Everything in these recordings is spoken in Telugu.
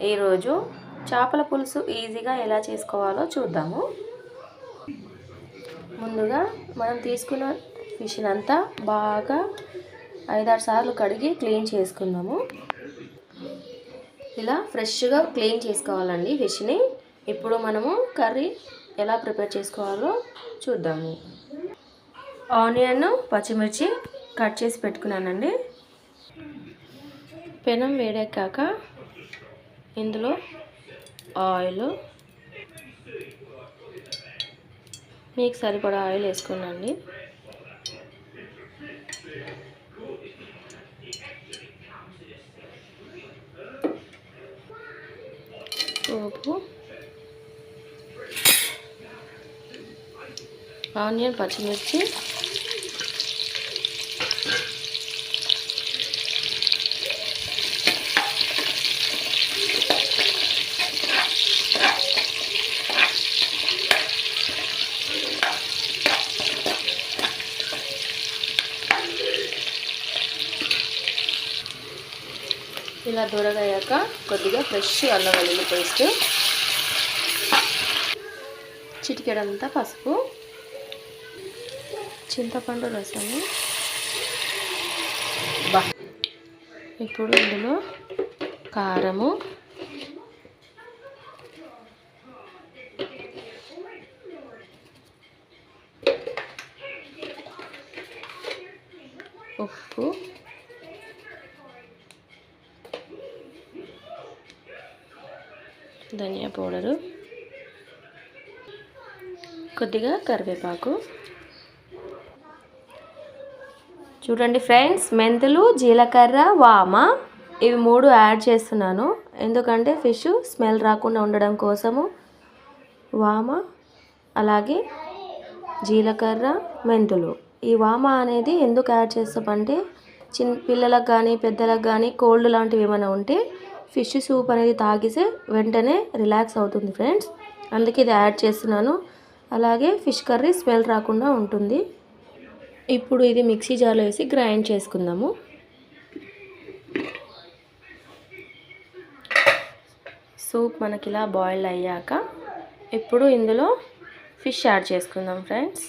ఈరోజు చేపల పులుసు ఈజీగా ఎలా చేసుకోవాలో చూద్దాము. ముందుగా మనం తీసుకున్న ఫిష్ అంతా బాగా 5-6 సార్లు కడిగి క్లీన్ చేసుకుందాము. ఇలా ఫ్రెష్గా క్లీన్ చేసుకోవాలండి ఫిష్ని. ఇప్పుడు మనము కర్రీ ఎలా ప్రిపేర్ చేసుకోవాలో చూద్దాము. ఆనియన్, పచ్చిమిర్చి కట్ చేసి పెట్టుకున్నానండి. పెనం వేడెక్కాక ఇందులో ఆయిల్, మీకు సరిపడా ఆయిల్ వేసుకున్నాండి. పోపు, ఆనియన్, పచ్చిమిర్చి, ఇలా దూరగయ్యాక కొద్దిగా ఫ్రెష్ అల్లం వెల్లుల్లి పేస్ట్, చిటికెడంతా పసుపు, చింతపండు రసము. ఇప్పుడు ఇందులో కారము, ఉప్పు, ధనియా పౌడరు, కొద్దిగా కరివేపాకు. చూడండి ఫ్రెండ్స్, మెంతులు, జీలకర్ర, వామ ఇవి 3 యాడ్ చేస్తున్నాను. ఎందుకంటే ఫిష్ స్మెల్ రాకుండా ఉండడం కోసము వామ, అలాగే జీలకర్ర, మెంతులు. ఈ వామ అనేది ఎందుకు యాడ్ చేస్తామంటే పిల్లలకు కానీ పెద్దలకు కానీ కోల్డ్ లాంటివి ఏమైనా ఉంటే ఫిష్ సూప్ అనేది తాగితే వెంటనే రిలాక్స్ అవుతుంది ఫ్రెండ్స్. అందుకే ఇది యాడ్ చేస్తున్నాను. అలాగే ఫిష్ కర్రీ స్మెల్ రాకుండా ఉంటుంది. ఇప్పుడు ఇది మిక్సీ జార్లో వేసి గ్రైండ్ చేసుకుందాము. సూప్ మనకి ఇలా బాయిల్ అయ్యాక ఇప్పుడు ఇందులో ఫిష్ యాడ్ చేసుకుందాం ఫ్రెండ్స్.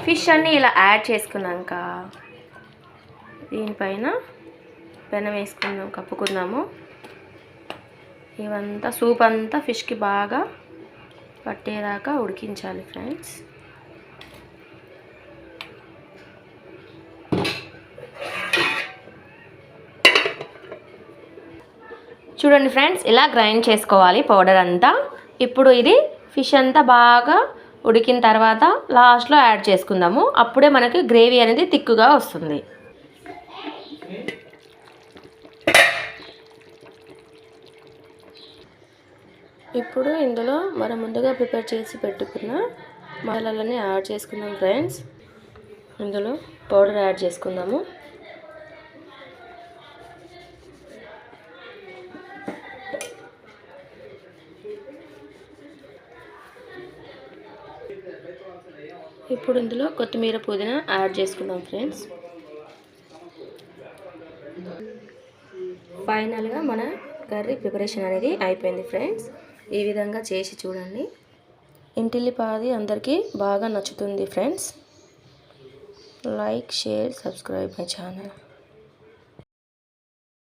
ఫిష్ అన్నీ ఇలా యాడ్ చేసుకున్నాక దీనిపైన పెనం వేసుకుందాం, కప్పుకుందాము. ఇవంతా సూప్ అంతా ఫిష్కి బాగా పట్టేదాకా ఉడికించాలి ఫ్రెండ్స్. చూడండి ఫ్రెండ్స్, ఇలా గ్రైండ్ చేసుకోవాలి పౌడర్ అంతా. ఇప్పుడు ఇది ఫిష్ అంతా బాగా ఉడికిన తర్వాత లాస్ట్లో యాడ్ చేసుకుందాము. అప్పుడే మనకి గ్రేవీ అనేది తిక్కుగా వస్తుంది. ఇప్పుడు ఇందులో మనం ముందుగా ప్రిపేర్ చేసి పెట్టుకున్న మసాలాలని యాడ్ చేసుకుందాం ఫ్రెండ్స్. ఇందులో పౌడర్ యాడ్ చేసుకుందాము. ఇప్పుడు ఇందులో కొత్తిమీర, పుదీనా యాడ్ చేసుకుందాం ఫ్రెండ్స్. ఫైనల్గా మన కర్రీ ప్రిపరేషన్ అనేది అయిపోయింది ఫ్రెండ్స్. ఈ విధంగా చేసి చూడండి. ఇంటిల్లిపాది అందరికీ బాగా నచ్చుతుంది friends. Like, share, subscribe my channel.